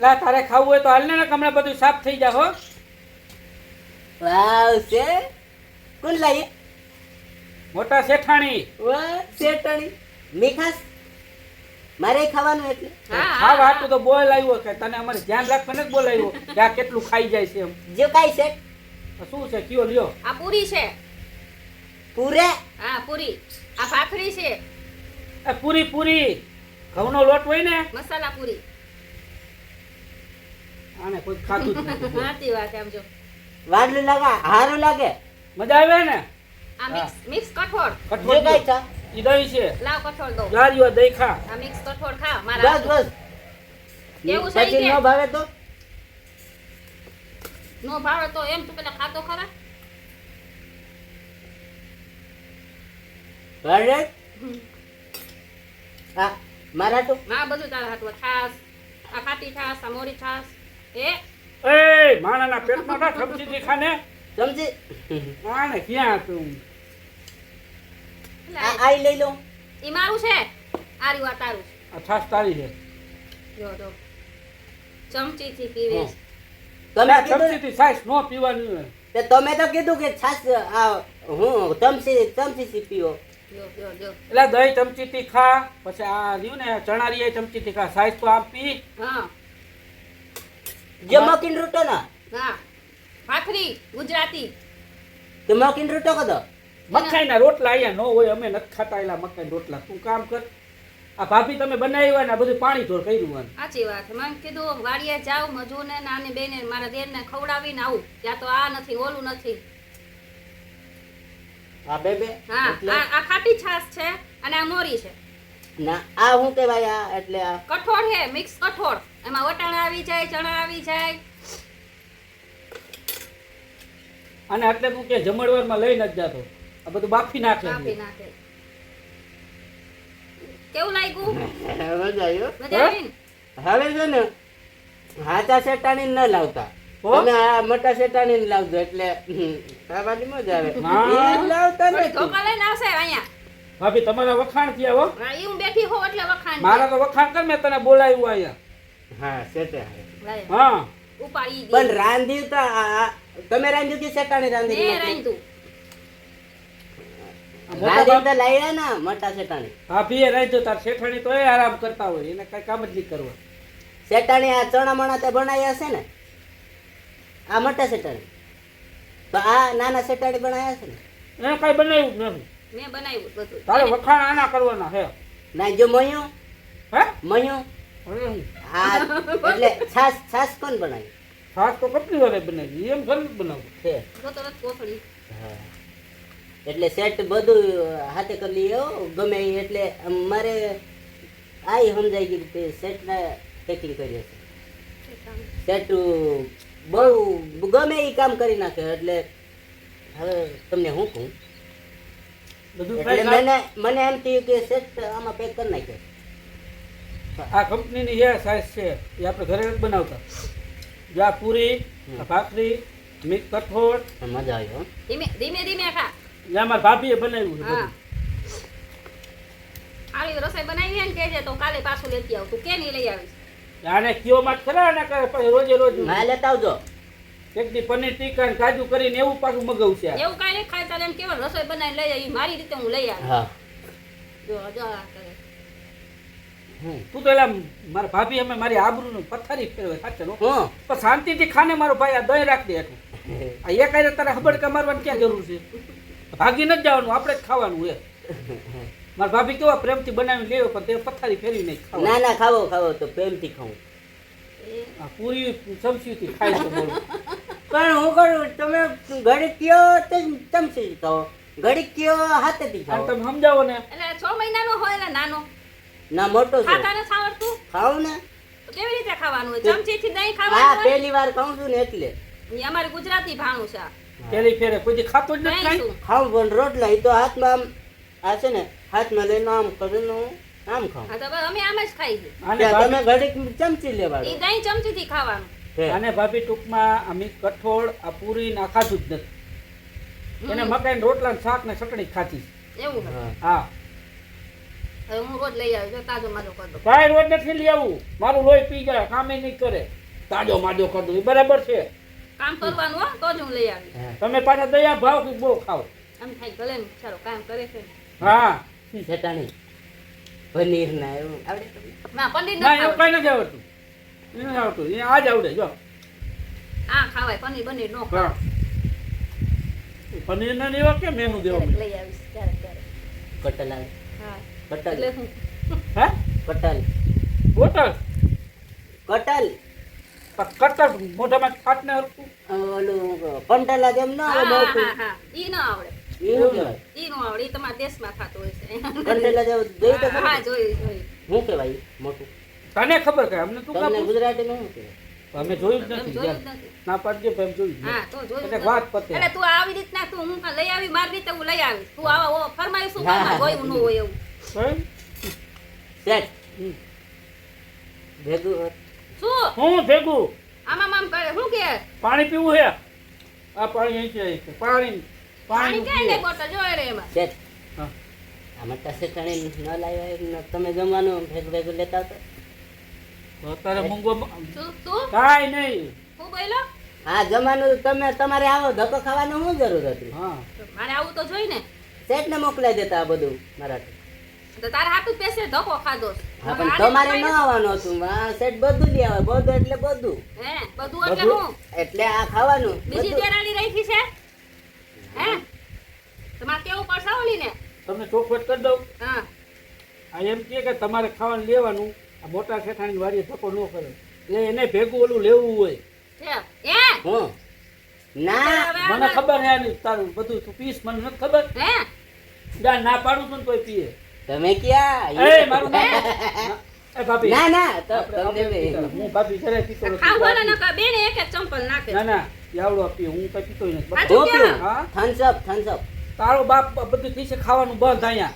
લા તારે ખાવું હોય તો હાલ ને હમણાં બધું સાફ થઈ જા હો. વાવ છે કોણ લાવી મોટા શેઠાણી. વાહ શેઠાણી મીઠાસ મારે ખાવાનું એટલે ખાવા હાટું તો બોલ આવ્યો કે તને અમારે ધ્યાન રાખવા નથી બોલાવ્યો કે આ કેટલું ખાઈ જાય છે એમ. જો કાઈ છે આ શું છે કયો લ્યો. આ પૂરી છે. પૂરે હા પૂરી. આ ભાખરી છે. એ પૂરી પૂરી ઘઉંનો લોટ હોય ને મસાલા પૂરી. આને કોઈ ખાતું જ નથી. સાચી વાત એમ જો. વાડલું લાગે હારું લાગે મજા આવે ને. આ મિક્સ કઠોળ. જો કઠોળ કાઈ છે ઈ દહીં છે. લાવ કઠોળ દો. લારીઓ દહીં ખા. આ મિક્સ કઠોળ ખા મારા. બસ બસ કેવું છે પછી કે ન ભાવે તો નો ભાવે તો એમ તું પેલા ખાતો ખરા. બરાબર હા મારા તો ના બધું તારા હાથમાં છાસ. આ ખાટી છાસ, આ મોરી છાસ. એ માણાના પેટમાં ના સબ્જી ખાને. સમજી આને ક્યાં તું આઈ લઈ લઉં ઈ મારું છે. આ રહ્યું આ તારું છે. આ છાશ તારી છે. જો જો ચમચીથી પીવે છે. તમે આ કીધું ચમચીથી છાશ નો પીવાની હોય. તે તમે તો કીધું કે છાસ હું ચમચી પીવો જો જો જો. એટલે દહીં ચમચીથી ખા પછી આ રહ્યું ને ચણારી ચમચીથી ખા છાશ તો આમ પી. હા જે મકીન રૂટો ના હા ભાખરી ગુજરાતી. તે મકીન રૂટો કદો મકાઈના રોટલા અહીંયા નો હોય અમે નથી ખાતા એલા મકાઈ રોટલા. તું કામ કર આ ભાભી તમે બનાવ્યા ને આ બધું પાણી ઢોળ કર્યું હોય. સાચી વાત. મને કીધું વાડીએ જાવ મજૂરને નાની બેને મારા દેરને ખવડાવીને આવું ત્યાં તો આ નથી ઓલું નથી. આ બે હા આ ખાટી છાશ છે અને આ મોરી છે. ના આ હું કહેવાય આ એટલે આ કઠોળ છે મિક્સ કઠોળ. એમાં વટાણા આવી જાય, ચણા આવી જાય. અને એટલે તું કે જમણવારમાં લઈ નથી જાતો. આ બધું બાફી નાખે. કાપી નાખે. કેવું લાગ્યું? મજા આવ્યો મજા આવી ને? હવે છે ને હાચા શેટાણી ન લાવતા હો? તમે આ મોટા શેટાણી લાવજો એટલે ખાવાની મજા આવે હા. એ લાવતા થોડી નથી ધોકા લઈને આવશે અહીંયા. ભાભી તમારા વખાણ થયા હો. હા, ઈ હું બેઠી હોઉં એટલે વખાણ છે. મારા તો વખાણ કર મેં તને બોલાવ્યું અહીંયા. હા શેટે લાય, હા ઉપાડી પણ દે. રાંધ્યું તો તમે રાંધ્યું કે શેટાણી રાંધી મેં રાંધ્યું. આ મોટા રાંધ્યું તો લાવ્યા ના મોટા શેટાણી ભાભીએ રાખ્યો તાર શેઠાણી તો એ આરામ કરતા હોય એને કઈ કામ જ નહીં કરવા. શેટાણી આ ચણા મણા તે બનાવ્યા છે ને આ મોટા શેટાણી તો આ નાના શેટાણી બનાવ્યા છે ને એને કઈ બનાવ્યું જ નથી. મેં બનાવ્યું બધું. તારે વખાણ આના કરવાના હે. ના જો મયું હે મયું હવે હું આ એટલે છાસ કોણ બનાવી ખાસ તો કેટલી વાર બનાવી એમ ઘર બનાવું છે જો તો નથી કોથળી. હા. એટલે સેટ બધું હાથે કરી લઈએ હો, ગમે ઈ. એટલે મારે આઈ સમજાઈ ગયું કે સેટના પેકિંગ કરીએ છે સેટ બહુ ગમે એ કામ કરી નાખે. એટલે હવે તમને હું કહું બધું એટલે ખાઈ મને એમ થયું કે સેટ આમાં પેક કરી નાખે. આ કંપનીની જે સાઈઝ છે એ આપણે ઘરે નથી બનાવતા. જા પૂરી આ ભાખરી મિક્સ કઠોળ મજા આવી હો. ધીમે ધીમે ધીમે ખા. જે મારા ભાભીએ બનાવ્યું છે હા. બધું. આવી રસોઈ બનાવી હોય ને કહેજે તો કાલે પાછું લેતી આવું. તું કે નહીં લઈ આવીશ? આને કયો માં ખરા ને કરે પછી રોજે રોજ ના લેતા આવજો. એક દી પનીર ટીકા ને કાજુ કરીને એવું પાછું મગાવું છે. એવું કાંઈ નહીં ખાય તારે એમ કેવો રસોઈ બનાવીને લઈ આવી મારી રીતે હું લઈ આવી. હા જો જો આ કરે. તું તો એલા મારા ભાભી અમે મારી આબરૂનું પથ્થરી ફેરવે સાચે નો. હું પણ શાંતિથી ખાને મારો ભાઈ આ દહીં રાખ દે એટલું. આ એક આયે તારે હબડકા મારવાની ક્યાં જરૂર છે? ભાગી નથી જવાનું આપણે જ ખાવાનું એ. મારા ભાભી કેવા પ્રેમથી બનાવીને લેવો પણ તે પથ્થરી ફેરવી નહીં ખાવા. ના ના ખાવો તો પ્રેમથી ખાવું. આ પૂરી ચમચીથી ખાઈ તો બોલો. પણ હું કરું તમે ઘડીક કયો તો ચમચી ખાઓ, ઘડીક કયો હાથેથી આને ખાઓ. તમે સમજાવો ને. એટલે 6 મહિનાનો હોય એટલે નાનો. ના મોટો છે ખાતા નથી આવડતું ખાવ ને. તો કેવી રીતે ખાવાનું હોય? ચમચીથી દહીં હા ખાવાનું હોય? પહેલી વાર ખાઉં છું ને એટલે ઈ અમારી ગુજરાતી ભાણું છે આ. પેલી ફેરે કોઈ દી ખાતો જ નથી દહીં કાંઈ. શું? ખાઉં પણ રોટલા એ તો હાથમાં આમ આ છે ને હાથમાં લઈને આમ કરીને હું આમ ખાઉં. હા તો બસ અમે આમ જ ખાઈ છીએ. આને ત્યાં ભાભી તમે ઘડીક ચમચી ઈ લેવાનું દહીં ચમચીથી ખાવાનું. છે. આને ભાભી ટૂંકમાં આ મિક્સ કઠોળ આ પૂરી ને આ ખાધું જ નથી. એને મકાઈ રોટલા ને શાક ને ચટણી ખાધી. એવું છે. હા. હા હવે હું રોજ લઈ આવી જો તાજો માજો કરી દઉં. કાંઈ રોજ નથી લઈ આવું, મારું લોહી પી જાય, કામે નહીં કરે, તાજો માજો કરી દઉં, એ બરાબર છે. કામ કરવાનું હો તો જ હું લઈ આવી. હા. તમે પાછા દયા ભાવ બહુ ખાવ. આમ થાય ભલે ને સારું કામ કરે છે. હા ચટાણી પનીર ના એવું આવડે તમને? ના પનીર ના નથી એવું ખાવું. કઈ નથી આવડતું, એ નથી આવડતું, એ આજ આવડે જો. આ ખાવાય પનીર બનીર નો હા ખાવ. પનીર ના લેવા કેમ એનું દેવા ક્યારેક લઈ આવીશ ક્યારેક ક્યારેક. કટલ આવે હા કટલ એટલે હું હે કટલ બોટલ કટલ કટર મોઢામાં ફાટ ને હરતું. ઓલું કંટલા જેમ ના આવે હા બહુ હા હા ઈ ન આવડે. એવું કહેવાય ઈ નો આવડે ઈ તમારા દેશમાં થતું હોય છે. કંટલા જેવું જોઈ તો હા ખરું? જોયું શું કહેવાય મોટું તને ખબર કે અમને તું તમને કાપું ગુજરાતીમાં શું કહેવાય? અમે જોયું જ એમ નથી જોયું જેમ. જ નથી. ના પાડજે ભાઈ એમ જોયું જ હા નથી. તો જોયું એટલે જ વાત નથી. પતે. એટલે તું આવી રીતના તું હું લઈ આવી મારી રીતે હું લઈ આવીશ તું આવા ફરમાઈશ શું હા. કરવા જોયું ન હોય એવું. ભાઈ, સેટ હમ. ભેગું શું હું ભેગું આમાં આમ કરે શું કે પાણી પીવું છે. આ પાણી અહીં છે, અહીં છે. પાણી પાણી પાણી ક્યાં ગઈ બોટલ જોઈ રે એમાં. સેટ હા. આમાં ટસે ટણી ન લાવ્યા હોય ને તમે જમવાનું ભેગું ભેગું લેતા આવતા તો અત્યારે મૂંગો શું તું કાંઈ નહીં. હું બોલો હા જમવાનું તમે તમારે આવો ધક્કો ખાવાનું શું જરૂર હતી હા મારે આવું તો જોઈ ને સેટ ને મોકલાઈ દેતા આ બધું મારા તો તારે હાથું પેસે ધક્કો ખાધો છે. હા પણ આને તમારે તો ન કઈ આવવાનું હતું આ સેટ બધું લઈ આવે બધું એટલે બધું હે બધું એટલે બધું? હું એટલે આ ખાવાનું બીજી બધું દેરાણી રાખી છે હે તમારે કેવું પડશે ઓલીને તમને ચોખવટ કરી દઉં. હા આ એમ કહે કે તમારે ખાવાનું લેવાનું, આ મોટા શેઠાણી વાડીએ ધક્કો ન કરે, એટલે એને ભેગું ઓલું લેવું હોય. છે હે હું ના મને ખબર છે આની તારું બધું તું પીસ, મને નથી ખબર. હે જા ના પાડું છું ને તોય પીએ. તમે ક્યાં એ મારું નામ એ ભાભી ના ના તો આપણે તમને પીતા. હું ભાભી ઘરે પીતો નથી. ખાવ ભલે નકર બેને એક એક ચંપલ નાખે ના ના આવડો પીએ, હું કઈ પીતો નથી. સાચું હું પીવું હા? થમ્સ અપ તારો બાપ બધું થઈ છે ખાવાનું બંધ અહીંયા.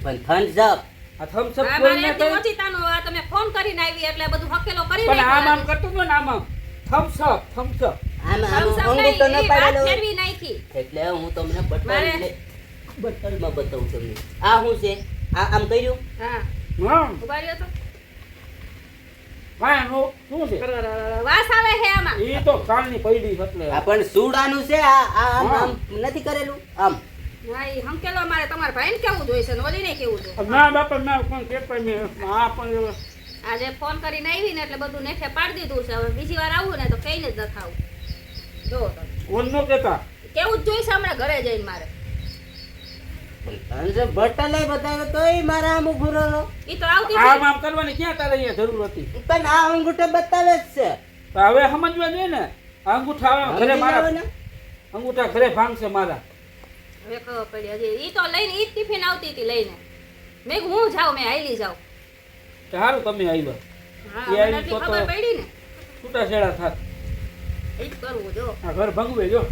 પણ થમ્સ અપ આ થમ્સ અપ હા, કોઈ મારે ના એટલી થાય. ઓછી તાનું આ તમે ફોન કરીને આવી એટલે બધું હકેલો કરી પણ આમ નાખ્યો. આમ કરતો હતો ને આમ થમ્સ અપ થમ્સ અપ. આમ આમ Thumbs up અંગૂઠો નહીં, ન ઈ વાત પાડેલો ફેરવી નાખી. એટલે હું તમને મારે- બટલમાં બતાવું તમને આ શું છે આ આમ કર્યું હા હા ઉભા રહ્યો તો કાંઈ નો શું છે વાસ આવે છે આમાં એ તો કાલની પૈડી છે એટલે આ પણ સુડાનું છે આ આ આમ હા. આમ નથી કરેલું આમ હા ઈ હંકેલો મારે તમારા ભાઈને કેવું જોઈશે ને ઓલીને કેવું જોઈએ ના બાપા ના કોણ કે મેં આ પણ આજે ફોન કરીને આવી ને એટલે બધું નેઠે પાડી દીધું છે હવે બીજી વાર આવું ને તો કઈને જ ન ખાવું જો તમે કોણ નો કહેતા. કેવું જ જોઈશે હમણાં ઘરે જઈને મારે અને બટલે બતાવ્યો તોય મારા આમ ઉભો રહ્યો ઈ તો આવતી આમ હતી. આમ કરવાની ક્યાં તારે અહીંયા જરૂર હતી. પણ આ અંગૂઠો બતાવે જ છે તો હવે સમજવા જોઈએ ને. આ અંગૂઠા હવે ઘરે સમજી મારા જાઓ ને. અંગૂઠા ઘરે ભાંગશે મારા. હવે ખબર પડી હજી ઈ તો લઈને ઈ જ ટિફિન આવતી હતી લઈને મેં કીધું હું જાઉં મેં હાલી જાઉં કે સારું તમે આવ્યા. હા એ મને આવી એટલી તો ખબર પડી ને છૂટા છેડા થાત. ઈ જ કરવું જો આ ઘર ભંગવે જો.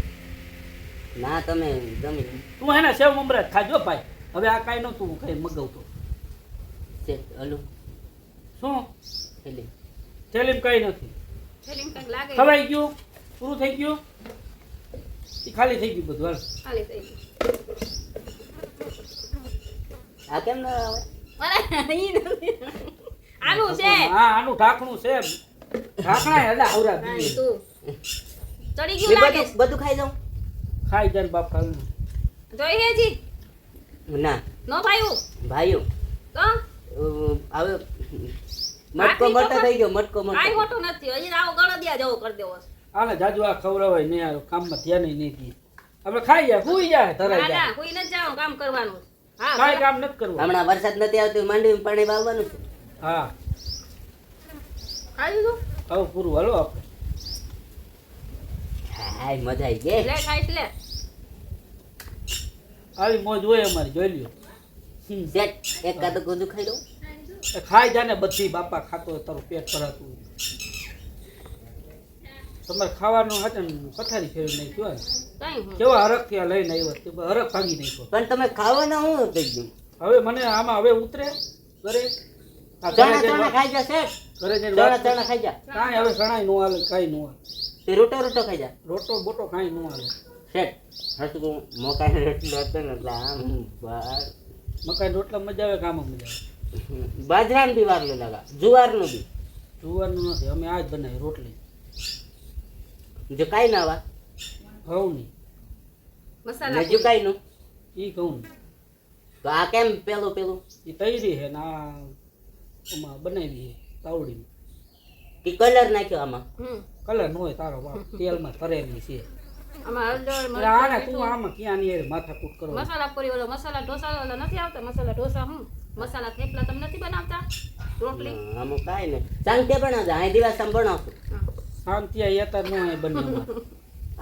ના તમે જમી તું હે ને સેવ મમરા જ ખાજો ભાઈ. હવે આ કાંઈ નતું હું કઈ મગાવતો. છે હલો શું એટલે થેલીમ કઈ નથી. ફિલિંગ કંઈક લાગે ખવાઈ ગયું, પૂરું થઈ ગયું, ઈ ખાલી થઈ ગયું બધું. હાલ. ખાલી થઈ ગયું આ કેમ ના આવે અરે ઈ નથી આનું છે હા આનું ઢાંકણું છે. ઢાંકણા હેલા આવરા હા, દીએ. ઈ તું ચડી એ ગયું લાગે બધું બધું ખાઈ જાઉં ખાઈ જાય ને બાપ ખાઈ. જોઈ હેજી ના નો ભાઈયું ભાઈઓ તો હવે મટકો મોટો થઈ ગયો મટકો કાંઈ મોટો મોટું નથી હજી આવો ગળદિયા જેવો કરી દેવો છે. આને જાજુ આ ખવડાવાય નહીં, આ કામમાં ધ્યાન નહીં દઈએ. આપણે ખાઈ જાય, ભૂઈ જાય, ધરાઈ ના જાય. ના કોઈ નથી જવાનું કામ કરવાનું હા કાંઈ કામ નથી કરવું. હમણાં વરસાદ નથી આવતો માંડવી પાણી વાવવાનું છે હા ખાઈ લીધું હવે પૂરું હાલો આપણે. હાય મજા આવી ગઈ લે ખાઈશ લે આવી મોજ હોય અમારી, જોઈ લ્યો. સેટ એક કાતો ગોદું ખાઈ લઉં એ ખાઈ જાય ને બધી બાપા ખાતો હોય તારું પેટ ભરાતું હોય. તમારે ખાવાનું હતું ને પથારી ફેરવી નાખ્યું હોય. કઈ હું કેવા હરખથી આ લઈને આવ્યો તે હરખ ભાંગી નાખ્યો. પણ તમે ખાવાના હું થઈ ગયું હવે મને આમાં હવે ઉતરે ઘરે આ ઘરે ચણા જઈને ચણા ખાઈ જા સેટ ઘરે જઈને ચણા વાત ચણા ખાઈ જા કાંઈ હવે સણાય નો હાલે, કાંઈ નો હાલે. તે રોટો રોટો ખાઈ જા રોટો બોટો કાંઈ નો હાલે. સેટ હસું મોકાઈ રોટલો હતો ને એટલે આમ બહાર મકાઈ રોટલા મજા આવે કે આમાં મજા આવે? બાજરાનું બી વાગલું લાગા, જુવારનું બી. જુવારનું નથી, અમે આ જ બનાવી રોટલી જો કાંઈ ના વા ઘઉંની. મસાલા નજુ કાંઈ નું. ઈ ઘઉંની તો આ કેમ પેલું પેલું ઈ તૈરી છે ને આ એમાં બનાવી છે તાવડીમાં. ઈ કલર નાખ્યો આમાં. કલર ન હોય તારો બાપ, તેલમાં તરેલી છે. આમાં હળદર એટલે આને તું મરચાં આમાં ક્યાં ની માથાકૂટ કરો? મસાલા પૂરી ઓલો મસાલા ઢોસા ઓલા નથી આવતા મસાલા ઢોસા મસાલા થેપલા તમે નથી બનાવતા રોટલી આમાં કાંઈ નહીં. સાંજે બનાવજો, અહીં દિવાસમ બનાવશું. શાંતિ આ યતા ન હોય બંને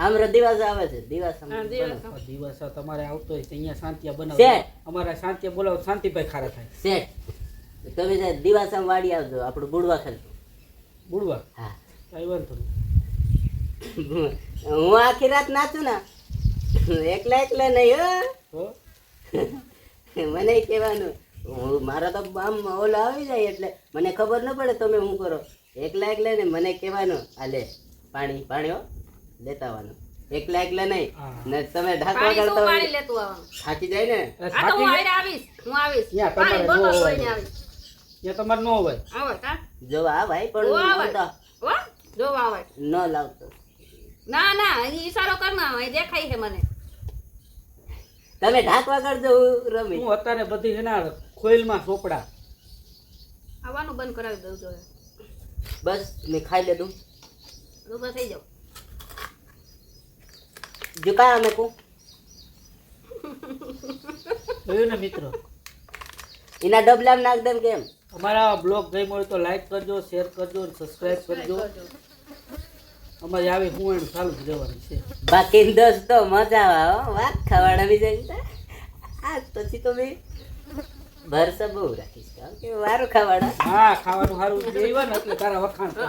આમરે દિવસ આવે છે, દિવસમ. હા, દિવસ. દિવસ તમારે આવતો હોય તો અહીંયા શાંતિયા છે. બનાવો. અમારા શાંતિયા બોલાવો, શાંતિભાઈ ખારા થાય. સેટ. તમે જાય દિવસમ વાડી આવજો, આપણું બુડવા ખેલતું. બુડવા હા. કઈ વાંધો નહીં. હું આખી રાત નાચું ને એકલા એકલા નહીં હો. હો મને કહેવાનું મારા તો આમ ઓલો આવી જાય એટલે મને ખબર ન પડે તમે શું કરો. એકલા એકલા ને મને કહેવાનું આ લે પાણી પાણી હો લેતા આવવાનું. એકલા એકલા નહીં હા. ને તમે ઢાંકવા પાણી શું કરતા પાણી હોય લેતું આવવાનું થાકી જાય ને. આ તો હું આવીને આવીશ હું આવીશ ત્યાં પાણી તમારે બોટલ જોવો લઈને હોય. આવીશ ત્યાં તમારે ન હોય. આવો કા જો આ ભાઈ ઓ પણ આવે હું તો હો જો આવે ન લાવતો. ના ના અહીં ઈશારો કરમાં અહીં દેખાય છે મને તમે ઢાંકવા કરજો હું રમી. હું અત્યારે બધી એના ખોઈલમાં ચોપડા. આવવાનું બંધ કરાવી દઉં જોઈએ બસ મેં ખાઈ લીધું. ઊભા થઈ જાવ જો કાંઈ અમે કહું જોયું ને મિત્રો, એના ડબલામાં નાખ દેમ કેમ. અમારા બ્લોગ ગમ્યો હોય તો લાઈક કરજો, શેર કરજો, સબસ્ક્રાઇબ કરજો. અમારી આવી હું ચાલુ જ રહેવાની છે. બાકી દોસ્તો મજા આવે હો. વાત ખાવાના બી જાય આ પછી તો મેં ભરસા બહુ રાખીશ કારણ કે વારું ખાવાના. હા ખાવાનું સારું દેવા ને એટલે તારા વખાણ કરે.